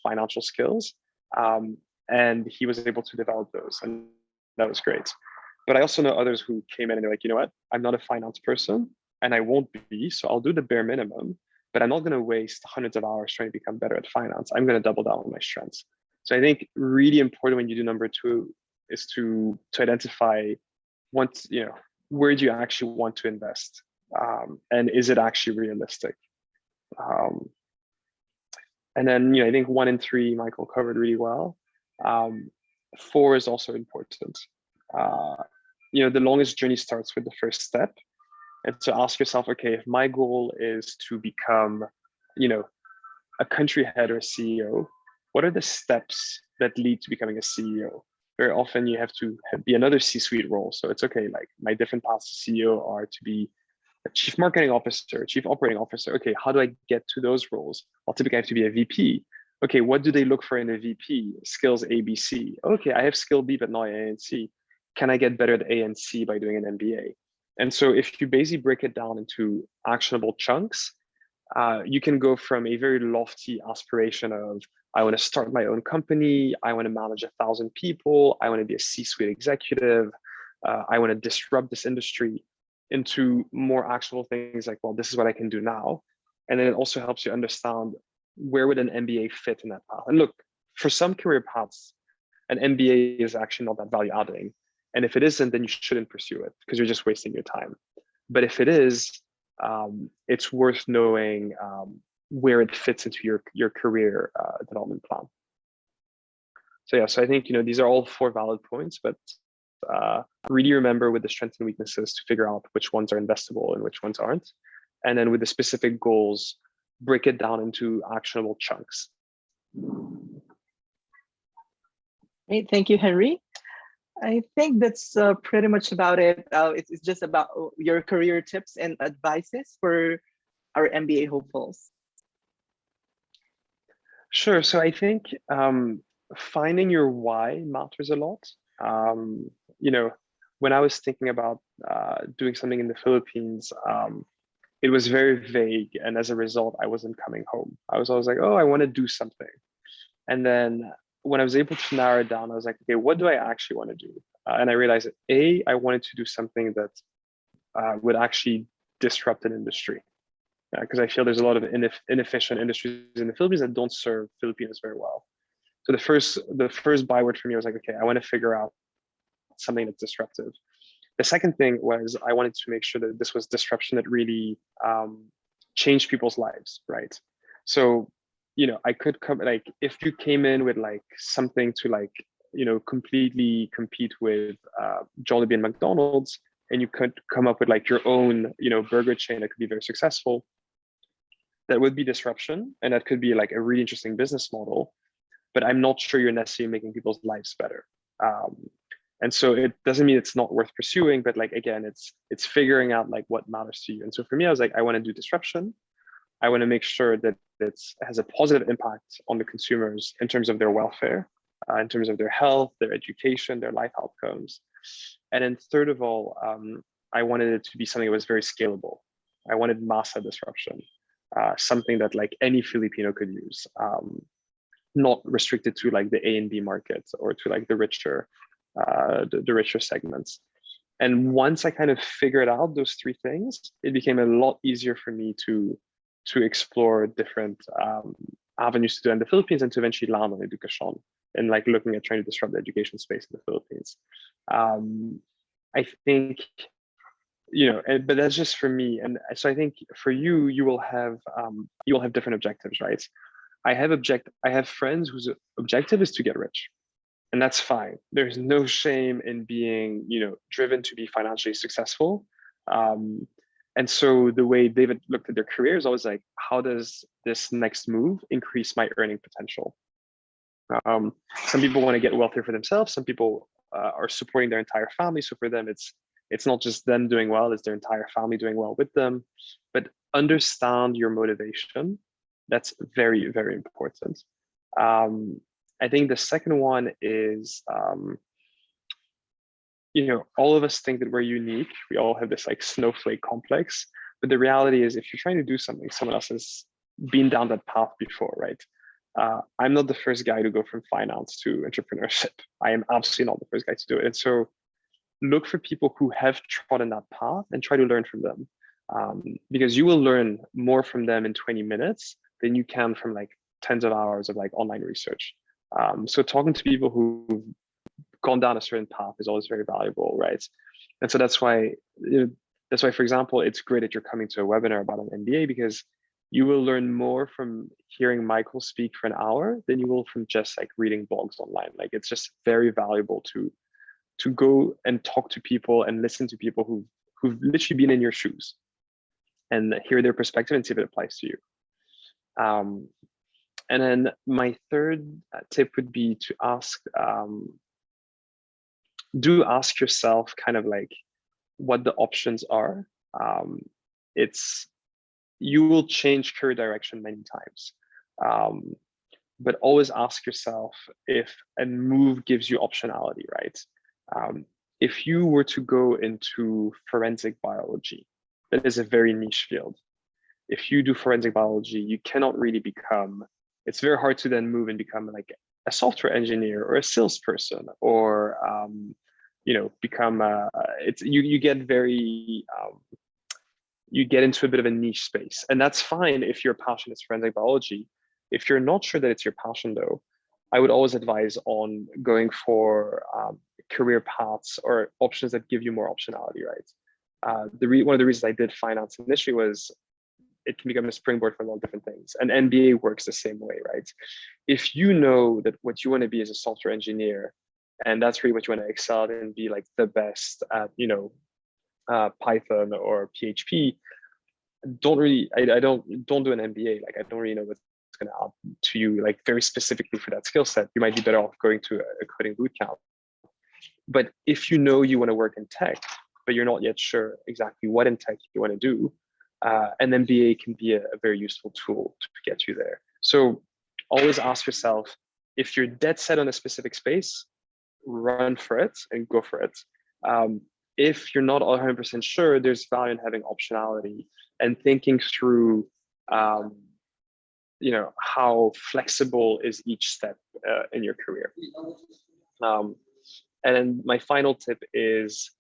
financial skills, and he was able to develop those, and that was great. But I also know others who came in and they're like, you know what, I'm not a finance person, and I won't be, so I'll do the bare minimum, but I'm not going to waste hundreds of hours trying to become better at finance. I'm going to double down on my strengths. So I think really important when you do number two is to identify once, you know, where do you actually want to invest, and is it actually realistic? And then, you know, I think 1 and 3 Michael covered really well. 4 is also important. You know, the longest journey starts with the first step. And so ask yourself, okay, if my goal is to become, you know, a country head or a CEO, what are the steps that lead to becoming a CEO? Very often you have to be another C-suite role. So it's okay, like my different paths to CEO are to be a chief marketing officer, chief operating officer. Okay, how do I get to those roles? Well, typically I have to be a VP. Okay, what do they look for in a VP? Skills A, B, C. Okay, I have skill B, but not A and C. Can I get better at A and C by doing an MBA? And so if you basically break it down into actionable chunks, you can go from a very lofty aspiration of, I want to start my own company, I want to manage 1,000 people, I want to be a C-suite executive, I want to disrupt this industry, into more actionable things like, well, this is what I can do now. And then it also helps you understand where would an MBA fit in that path. And look, for some career paths, an MBA is actually not that value adding. And if it isn't, then you shouldn't pursue it because you're just wasting your time. But if it is, it's worth knowing where it fits into your career development plan. So yeah, so I think, you know, these are all 4 valid points, but really remember with the strengths and weaknesses to figure out which ones are investable and which ones aren't. And then with the specific goals, break it down into actionable chunks. Great, thank you, Henry. I think that's pretty much about it. It's just about your career tips and advices for our MBA hopefuls. Sure. So I think finding your why matters a lot. You know, when I was thinking about doing something in the Philippines, it was very vague. And as a result, I wasn't coming home. I was always like, oh, I want to do something. And then when I was able to narrow it down, I was like, okay, what do I actually want to do? And I realized that I wanted to do something that would actually disrupt an industry. Because I feel there's a lot of inefficient industries in the Philippines that don't serve Filipinos very well. So the first byword for me was like, okay, I want to figure out something that's disruptive. The second thing was I wanted to make sure that this was disruption that really changed people's lives, right? So I could come, like, if you came in with like something to like, completely compete with Jollibee and McDonald's, and you could come up with like your own, burger chain that could be very successful, that would be disruption. And that could be like a really interesting business model, but I'm not sure you're necessarily making people's lives better. And so it doesn't mean it's not worth pursuing, but like, again, it's figuring out like what matters to you. And so for me, I was like, I want to do disruption. I want to make sure that it has a positive impact on the consumers in terms of their welfare, in terms of their health, their education, their life outcomes. And then third of all, I wanted it to be something that was very scalable. I wanted massa disruption, something that like any Filipino could use, not restricted to like the A and B markets or to like the richer segments. And once I kind of figured out those three things, it became a lot easier for me to explore different avenues to do in the Philippines and to eventually land on Edukasyon and like looking at trying to disrupt the education space in the Philippines. I think, but that's just for me. And so I think for you, you will have different objectives, right? I have friends whose objective is to get rich. And that's fine. There's no shame in being, driven to be financially successful. And so the way David looked at their career is always like, how does this next move increase my earning potential? Some people want to get wealthier for themselves. Some people are supporting their entire family. So for them, it's not just them doing well, it's their entire family doing well with them. But understand your motivation. That's very, very important. I think the second one is, all of us think that we're unique. We all have this like snowflake complex, but the reality is if you're trying to do something, someone else has been down that path before, right? I'm not the first guy to go from finance to entrepreneurship. I am absolutely not the first guy to do it. And so look for people who have trodden that path and try to learn from them. Because you will learn more from them in 20 minutes than you can from like tens of hours of like online research. So talking to people who've gone down a certain path is always very valuable, right? And so that's why, for example, it's great that you're coming to a webinar about an MBA, because you will learn more from hearing Michael speak for an hour than you will from just like reading blogs online. Like it's just very valuable to go and talk to people and listen to people who've literally been in your shoes and hear their perspective and see if it applies to you. And then my third tip would be to ask yourself kind of like what the options are. You will change career direction many times, but always ask yourself if a move gives you optionality, right? If you were to go into forensic biology, that is a very niche field. If you do forensic biology, you cannot really it's very hard to then move and become like a software engineer or a salesperson or, become, you get into a bit of a niche space, and that's fine if your passion is forensic biology. If you're not sure that it's your passion though, I would always advise on going for career paths or options that give you more optionality, right? One of the reasons I did finance initially was it can become a springboard for a lot of different things. And MBA works the same way, right? If you know that what you want to be is a software engineer, and that's really what you want to excel at and be like the best at, Python or PHP, don't do an MBA. Like I don't really know what's going to add to you, like very specifically for that skill set. You might be better off going to a coding bootcamp. But if you know you want to work in tech, but you're not yet sure exactly what in tech you want to do, an MBA can be a very useful tool to get you there. So always ask yourself, if you're dead set on a specific space, run for it and go for it. If you're not 100% sure, there's value in having optionality and thinking through, how flexible is each step in your career. And then my final tip is,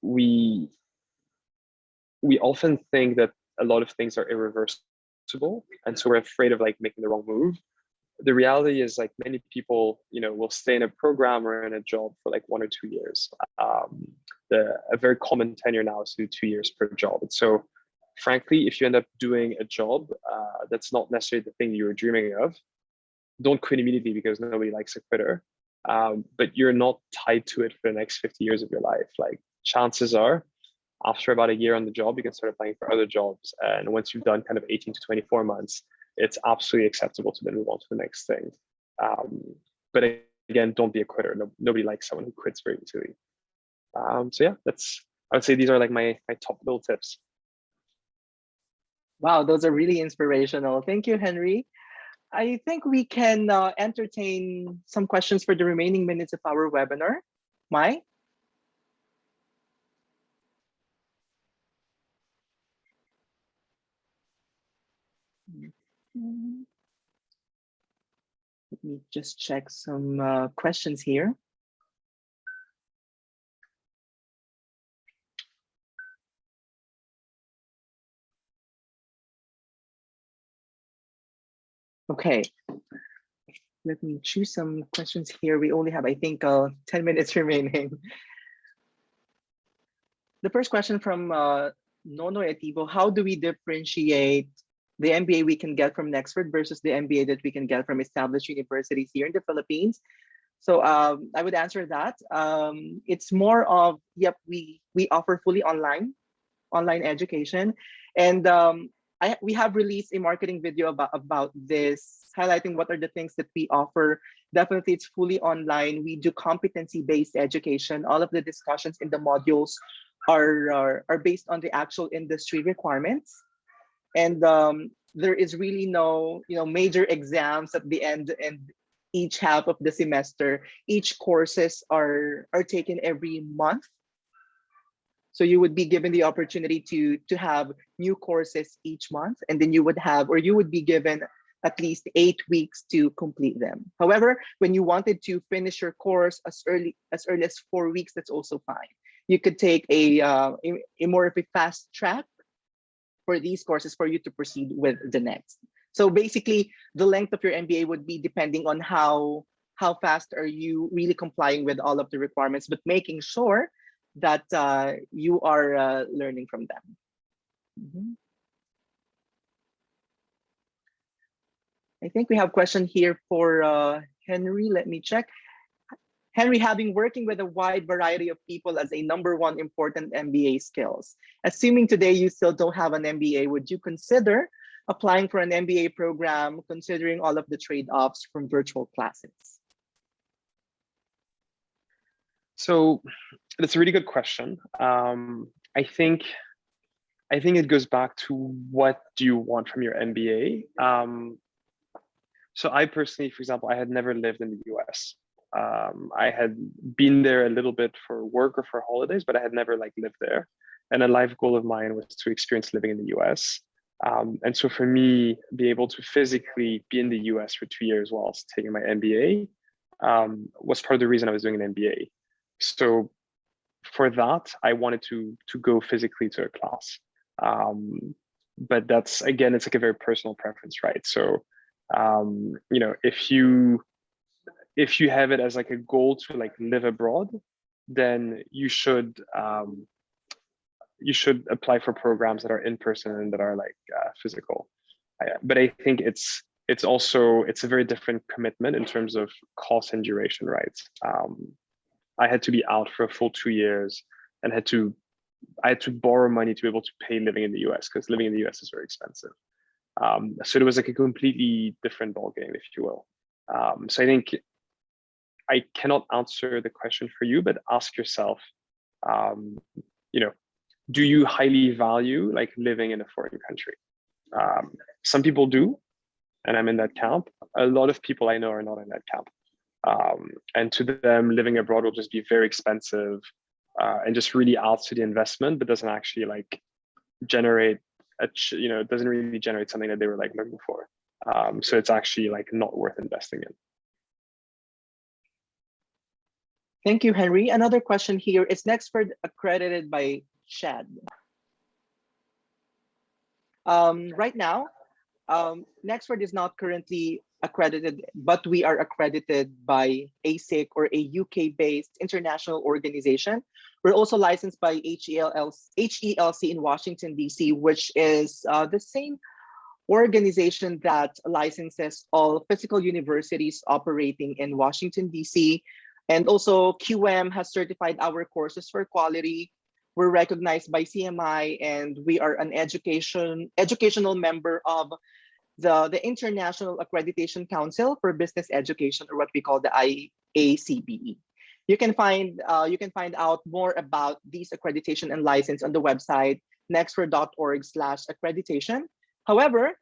we often think that a lot of things are irreversible, and so we're afraid of like making the wrong move. The reality is like many people, will stay in a program or in a job for like 1 or 2 years. A very common tenure now is to do 2 years per job. And so frankly, if you end up doing a job that's not necessarily the thing you were dreaming of, don't quit immediately because nobody likes a quitter. But you're not tied to it for the next 50 years of your life. Like chances are, after about a year on the job, you can start applying for other jobs. And once you've done kind of 18 to 24 months, it's absolutely acceptable to then move on to the next thing. But again, don't be a quitter. Nobody likes someone who quits very easily. So yeah, I would say these are like my top little tips. Wow, those are really inspirational. Thank you, Henry. I think we can entertain some questions for the remaining minutes of our webinar. Mai? Let me just check some questions here. Okay, let me choose some questions here. We only have, I think, 10 minutes remaining. The first question from Nono Etivo: how do we differentiate the MBA we can get from Nexford versus the MBA that we can get from established universities here in the Philippines? So I would answer that. It's more of, yep, we offer fully online education. And we have released a marketing video about this, highlighting what are the things that we offer. Definitely, it's fully online. We do competency-based education. All of the discussions in the modules are based on the actual industry requirements. And there is really no major exams at the end and each half of the semester. Each courses are taken every month. So you would be given the opportunity to have new courses each month, and then you would be given at least 8 weeks to complete them. However, when you wanted to finish your course as early as 4 weeks, that's also fine. You could take a more of a fast track for these courses for you to proceed with the next. So basically, the length of your MBA would be depending on how fast are you really complying with all of the requirements, but making sure that you are learning from them. Mm-hmm. I think we have a question here for Henry. Let me check. Henry, having working with a wide variety of people as a #1 important MBA skills, assuming today you still don't have an MBA, would you consider applying for an MBA program, considering all of the trade-offs from virtual classes? So that's a really good question. I think it goes back to what do you want from your MBA? So I personally, for example, I had never lived in the US. I had been there a little bit for work or for holidays, but I had never lived there. And a life goal of mine was to experience living in the US. And so for me, be able to physically be in the US for 2 years whilst taking my MBA was part of the reason I was doing an MBA. So for that, I wanted to go physically to a class. But that's, again, it's a very personal preference, right? So, if you have it as a goal to live abroad, then you should apply for programs that are in person and that are physical. But I think it's a very different commitment in terms of cost and duration, right? I had to be out for a full 2 years and I had to borrow money to be able to pay living in the US, because living in the US is very expensive. So it was a completely different ballgame, if you will. So I think I cannot answer the question for you, but ask yourself, do you highly value living in a foreign country? Some people do, and I'm in that camp. A lot of people I know are not in that camp. And to them, living abroad will just be very expensive and just really adds to the investment, but doesn't actually generate it doesn't really generate something that they were looking for. So it's actually not worth investing in. Thank you, Henry. Another question here: is Nexford accredited by SHAD? Right now, Nexford is not currently accredited, but we are accredited by ASIC, or a UK-based international organization. We're also licensed by HELC in Washington, D.C., which is the same organization that licenses all physical universities operating in Washington, D.C. And also QM has certified our courses for quality. We're recognized by CMI, and we are an educational member of the International Accreditation Council for Business Education, or what we call the IACBE. You can find out more about these accreditation and license on the website nexford.org/accreditation. However,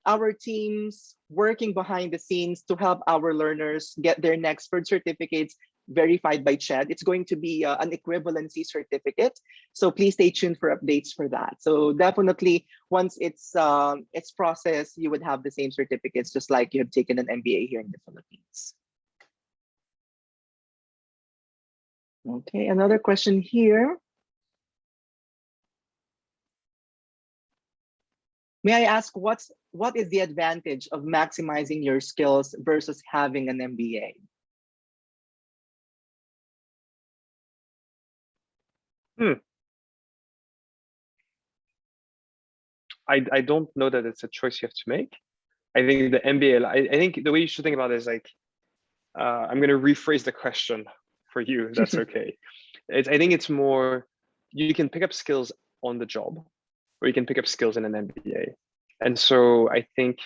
our teams working behind the scenes to help our learners get their Nexford certificates verified by CHED. It's going to be an equivalency certificate. So please stay tuned for updates for that. So definitely once it's processed, you would have the same certificates, just like you have taken an MBA here in the Philippines. Okay, another question here. May I ask, what is the advantage of maximizing your skills versus having an MBA? I don't know that it's a choice you have to make. I think the MBA, I think the way you should think about it is like, I'm going to rephrase the question for you. That's okay. I think it's more, you can pick up skills on the job, or you can pick up skills in an MBA. And so I think,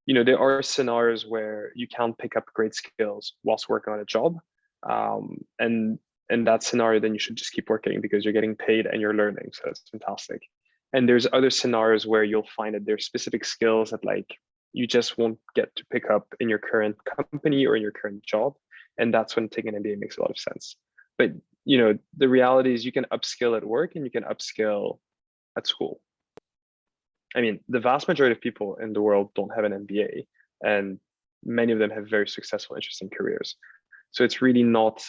you know, there are scenarios where you can pick up great skills whilst working on a job. And in that scenario, then you should just keep working because you're getting paid and you're learning. So that's fantastic. And there's other scenarios where you'll find that there's specific skills that like you just won't get to pick up in your current company or in your current job. And that's when taking an MBA makes a lot of sense. But you know, the reality is you can upskill at work and you can upskill at school. I mean, the vast majority of people in the world don't have an MBA, and many of them have very successful, interesting careers. So it's really not,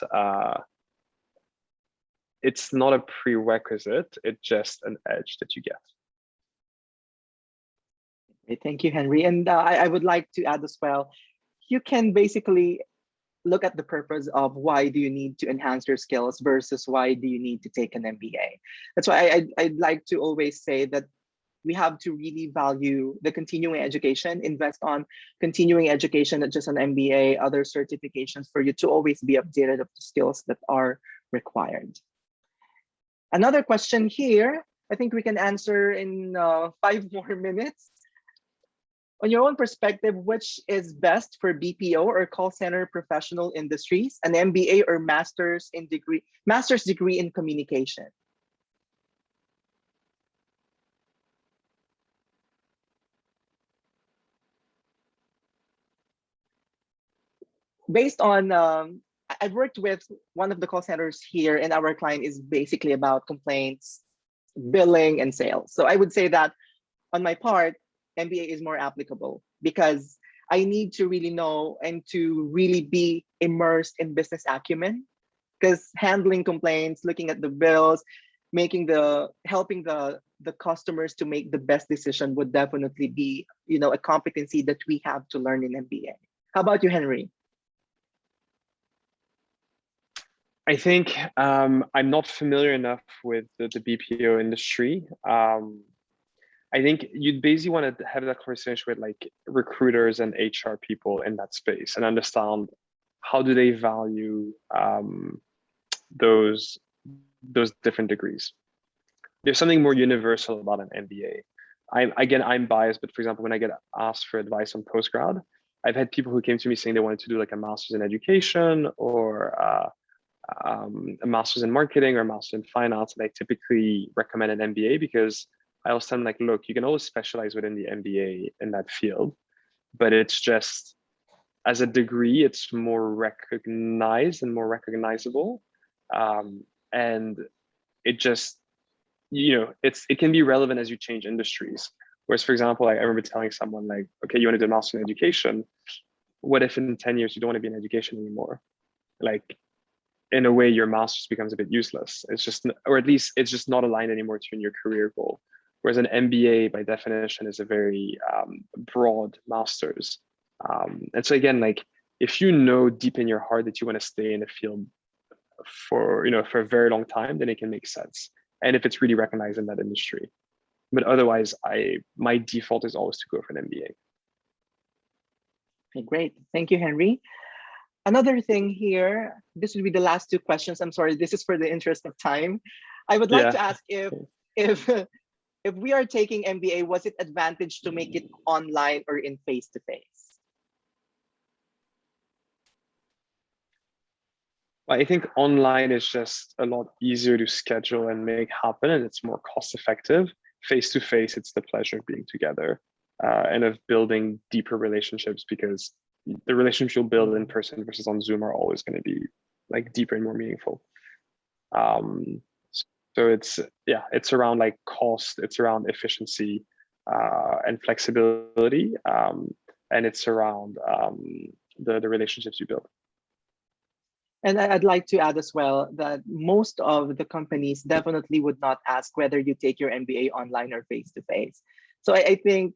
it's not a prerequisite, it's just an edge that you get. Thank you, Henry. And I would like to add as well, you can basically look at the purpose of why do you need to enhance your skills versus why do you need to take an MBA. That's why I'd like to always say that we have to really value the continuing education, invest on continuing education, not just an MBA, other certifications for you to always be updated of the skills that are required. Another question here, I think we can answer in 5 more minutes. On your own perspective, which is best for BPO or call center professional industries, an MBA or master's degree in communication? Based on, I've worked with one of the call centers here, and our client is basically about complaints, billing, and sales. So I would say that on my part, MBA is more applicable because I need to really know and to really be immersed in business acumen, because handling complaints, looking at the bills, helping the customers to make the best decision would definitely be, you know, a competency that we have to learn in MBA. How about you, Henry? I think I'm not familiar enough with the BPO industry. I think you'd basically want to have that conversation with like recruiters and HR people in that space and understand how do they value those different degrees. There's something more universal about an MBA. I'm biased, but for example, when I get asked for advice on postgrad, I've had people who came to me saying they wanted to do like a master's in education or a master's in marketing or a master's in finance, and I typically recommend an MBA because I always tell them like, look, you can always specialize within the MBA in that field, but it's just as a degree, it's more recognized and more recognizable, and it just, you know, it can be relevant as you change industries. Whereas, for example, I remember telling someone like, okay, you want to do a master in education. What if in 10 years you don't want to be in education anymore? Like, in a way, your master's becomes a bit useless. It's just, or at least it's just not aligned anymore to your career goal. Whereas an MBA, by definition, is a very broad master's. And so again, like if you know deep in your heart that you want to stay in a field for for a very long time, then it can make sense. And if it's really recognized in that industry. But otherwise, my default is always to go for an MBA. Okay, great. Thank you, Henry. Another thing here, this would be the last two questions. I'm sorry, this is for the interest of time. I would like to ask if we are taking MBA, was it advantage to make it online or in face-to-face? I think online is just a lot easier to schedule and make happen, and it's more cost effective. Face-to-face, it's the pleasure of being together and of building deeper relationships, because the relationships you'll build in person versus on Zoom are always going to be like deeper and more meaningful. So it's around like cost, it's around efficiency and flexibility, and it's around the relationships you build. And I'd like to add as well that most of the companies definitely would not ask whether you take your MBA online or face-to-face. So I think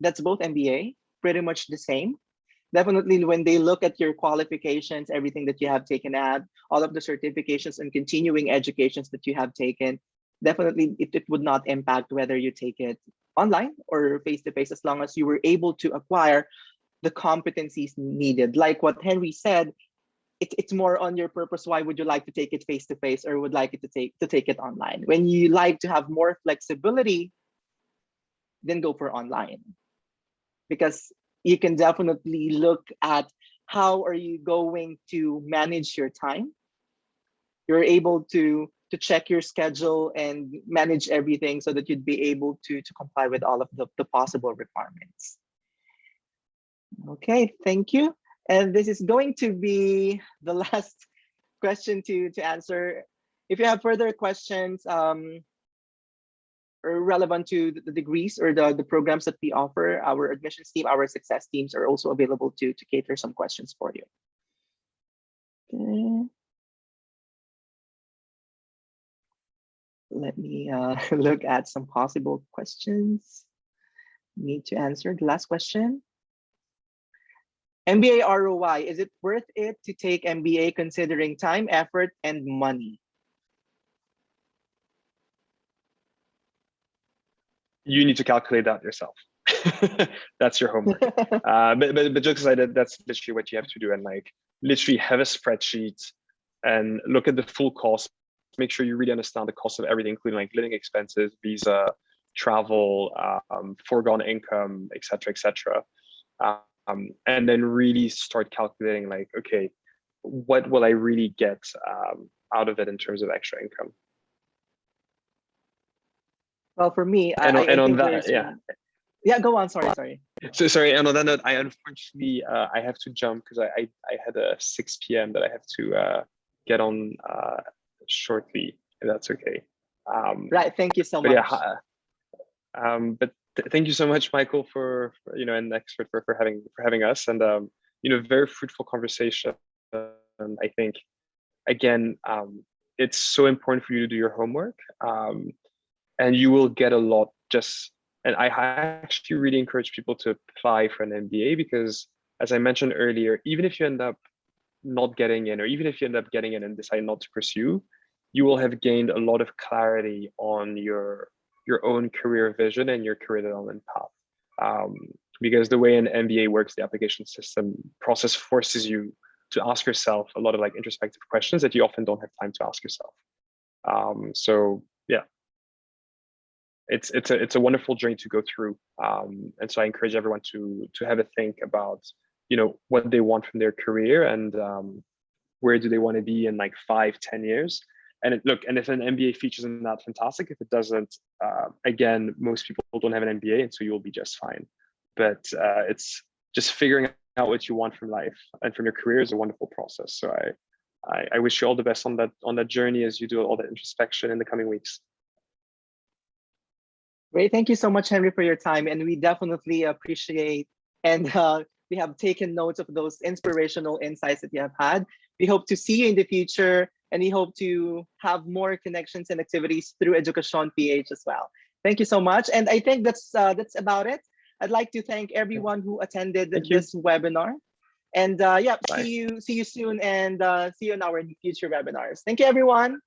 that's both MBA, pretty much the same. Definitely when they look at your qualifications, everything that you have taken at, all of the certifications and continuing educations that you have taken, definitely it would not impact whether you take it online or face-to-face, as long as you were able to acquire the competencies needed. Like what Henry said, it's more on your purpose. Why would you like to take it face-to-face or would like it to take it online? When you like to have more flexibility, then go for online, because you can definitely look at how are you going to manage your time. You're able to check your schedule and manage everything so that you'd be able to comply with all of the possible requirements. Okay, thank you. And this is going to be the last question to answer. If you have further questions or relevant to the degrees or the programs that we offer, our admissions team, our success teams are also available to cater some questions for you. Okay. Let me look at some possible questions. Need to answer the last question. MBA ROI, is it worth it to take MBA considering time, effort, and money? You need to calculate that yourself. That's your homework. But jokes aside, that's literally what you have to do, and like literally have a spreadsheet and look at the full cost. Make sure you really understand the cost of everything, including like living expenses, visa, travel, foregone income, etc. And then really start calculating like, okay, what will I really get out of it in terms of extra income? Well, for me, and I on think that, yeah, go on. Sorry. So sorry. And on that note, I unfortunately I have to jump because I had a 6 p.m. that I have to get on shortly. If that's okay. Right. Thank you so much. But thank you so much, Michael, for and Nexford for having us, and very fruitful conversation. And I think again, it's so important for you to do your homework, and you will get a lot. And I actually really encourage people to apply for an MBA, because as I mentioned earlier, even if you end up not getting in, or even if you end up getting in and decide not to pursue, you will have gained a lot of clarity on your own career vision and your career development path. Because the way an MBA works, the application system process forces you to ask yourself a lot of like introspective questions that you often don't have time to ask yourself. So yeah, it's a wonderful journey to go through. And so I encourage everyone to have a think about, what they want from their career, and where do they want to be in like 5-10 years. And if an MBA features in that, fantastic. If it doesn't, again, most people don't have an MBA, and so you'll be just fine. But it's just figuring out what you want from life and from your career is a wonderful process. So I wish you all the best on that journey as you do all that introspection in the coming weeks. Great. Thank you so much, Henry, for your time. And we definitely appreciate, and we have taken notes of those inspirational insights that you have had. We hope to see you in the future, and we hope to have more connections and activities through Edukasyon PH as well. Thank you so much. And I think that's about it. I'd like to thank everyone who attended Thank you. this webinar. And yeah, Bye. see you soon, and see you in our future webinars. Thank you, everyone.